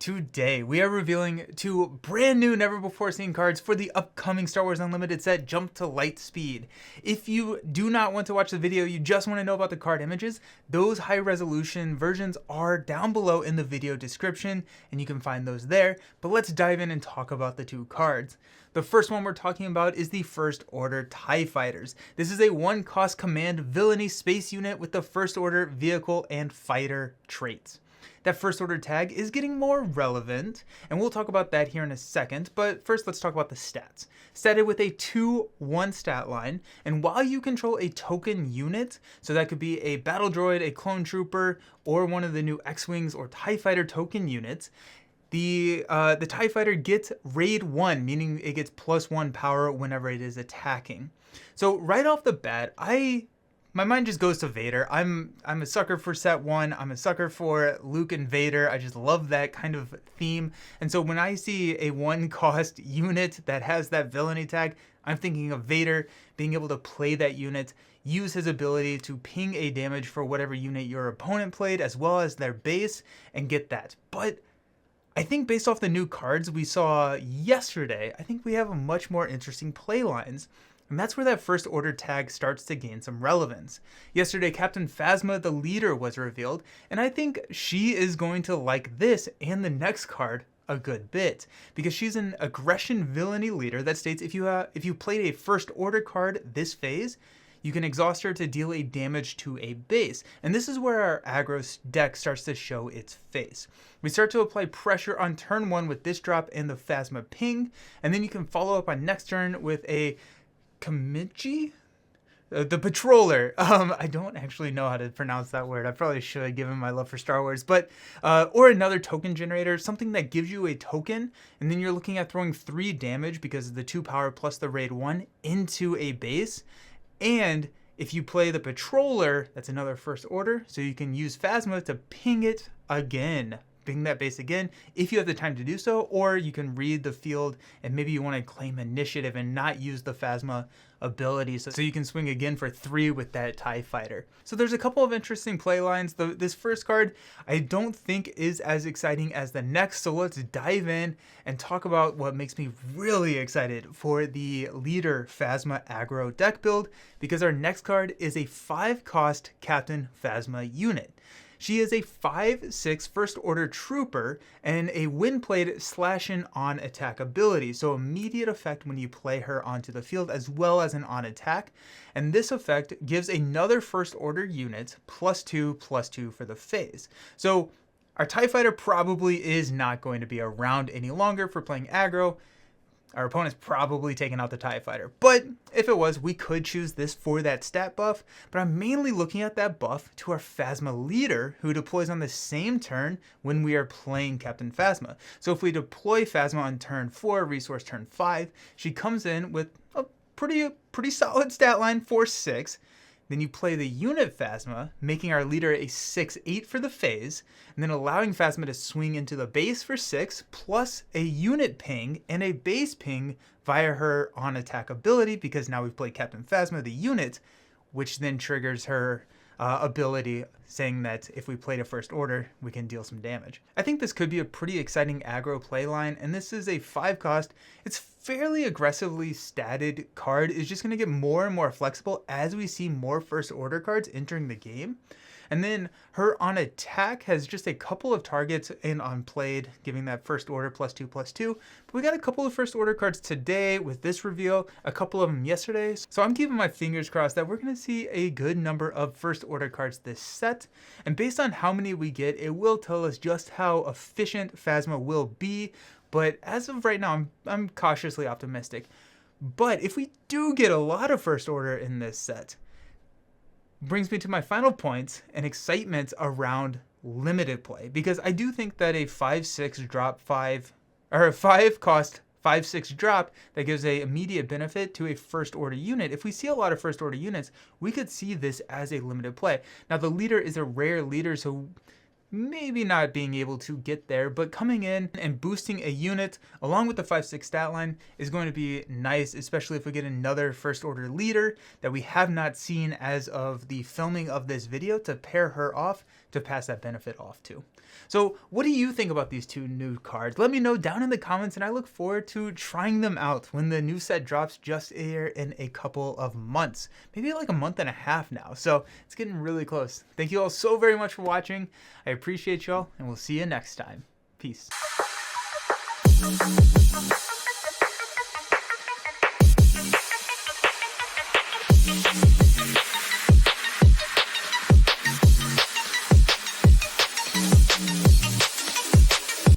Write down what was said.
Today, we are revealing two brand new, never before seen cards for the upcoming Star Wars Unlimited set, Jump to Lightspeed. If you do not want to watch the video, you just want to know about the card images, those high resolution versions are down below in the video description, and you can find those there. But let's dive in and talk about the two cards. The first one we're talking about is the First Order TIE Fighters. This is a one-cost command villainy space unit with the First Order vehicle and fighter traits. That First Order tag is getting more relevant, and we'll talk about that here in a second, but first let's talk about the stats. Statted with a 2-1 stat line, and while you control a token unit, so that could be a battle droid, a clone trooper, or one of the new X-Wings or TIE Fighter token units, the TIE Fighter gets Raid 1, meaning it gets +1 power whenever it is attacking. So right off the bat, my mind just goes to Vader. I'm a sucker for set 1. I'm a sucker for Luke and Vader. I just love that kind of theme. And so when I see a one-cost unit that has that villainy tag, I'm thinking of Vader being able to play that unit, use his ability to ping a damage for whatever unit your opponent played, as well as their base, and get that. But I think based off the new cards we saw yesterday, I think we have a much more interesting play lines. And that's where that First Order tag starts to gain some relevance. Yesterday, Captain Phasma, the leader, was revealed, and I think she is going to like this and the next card a good bit, because she's an aggression villainy leader that states if you played a First Order card this phase, you can exhaust her to deal a damage to a base. And this is where our aggro deck starts to show its face. We start to apply pressure on turn 1 with this drop and the Phasma ping, and then you can follow up on next turn with a Kamichi? The Patroller. I don't actually know how to pronounce that word. I probably should, given my love for Star Wars. But, or another token generator, something that gives you a token, and then you're looking at throwing 3 damage because of the 2 power plus the Raid 1 into a base. And if you play the Patroller, that's another First Order, so you can use Phasma to ping it again. Ping that base again if you have the time to do so, or you can read the field and maybe you want to claim initiative and not use the Phasma ability, so you can swing again for 3 with that TIE Fighter. So there's a couple of interesting play lines. This first card I don't think is as exciting as the next, so let's dive in and talk about what makes me really excited for the leader Phasma aggro deck build, because our next card is a 5-cost Captain Phasma unit. She is a 5/6 First Order Trooper and a wind blade slashing on attack ability, so immediate effect when you play her onto the field as well as an on attack, and this effect gives another First Order unit +2/+2 for the phase. So our TIE Fighter probably is not going to be around any longer for playing aggro. Our opponent's probably taking out the TIE Fighter, but if it was, we could choose this for that stat buff, but I'm mainly looking at that buff to our Phasma leader, who deploys on the same turn when we are playing Captain Phasma. So if we deploy Phasma on turn 4, resource turn 5, she comes in with a pretty solid stat line, 4/6. Then you play the unit Phasma, making our leader a 6/8 for the phase, and then allowing Phasma to swing into the base for 6, plus a unit ping and a base ping via her on attack ability, because now we've played Captain Phasma, the unit, which then triggers her ability, saying that if we played a First Order, we can deal some damage. I think this could be a pretty exciting aggro playline, and this is a 5-cost. It's fairly aggressively statted card. It's just going to get more and more flexible as we see more First Order cards entering the game. And then her on attack has just a couple of targets in unplayed, giving that First Order +2/+2. But we got a couple of First Order cards today with this reveal, a couple of them yesterday. So I'm keeping my fingers crossed that we're going to see a good number of First Order cards this set. And based on how many we get, it will tell us just how efficient Phasma will be. But as of right now, I'm cautiously optimistic. But if we do get a lot of First Order in this set, brings me to my final point and excitement around limited play, because I do think that a 5/6 drop 5, or a 5-cost 5/6 drop that gives a immediate benefit to a First Order unit. If we see a lot of First Order units, we could see this as a limited play. Now the leader is a rare leader, so maybe not being able to get there, but coming in and boosting a unit along with the 5/6 stat line is going to be nice, especially if we get another First Order leader that we have not seen as of the filming of this video to pair her off to pass that benefit off to. So what do you think about these two new cards? Let me know down in the comments, and I look forward to trying them out when the new set drops just here in a couple of months. Maybe like a month and a half now. So it's getting really close. Thank you all so very much for watching. I appreciate y'all, and we'll see you next time. Peace.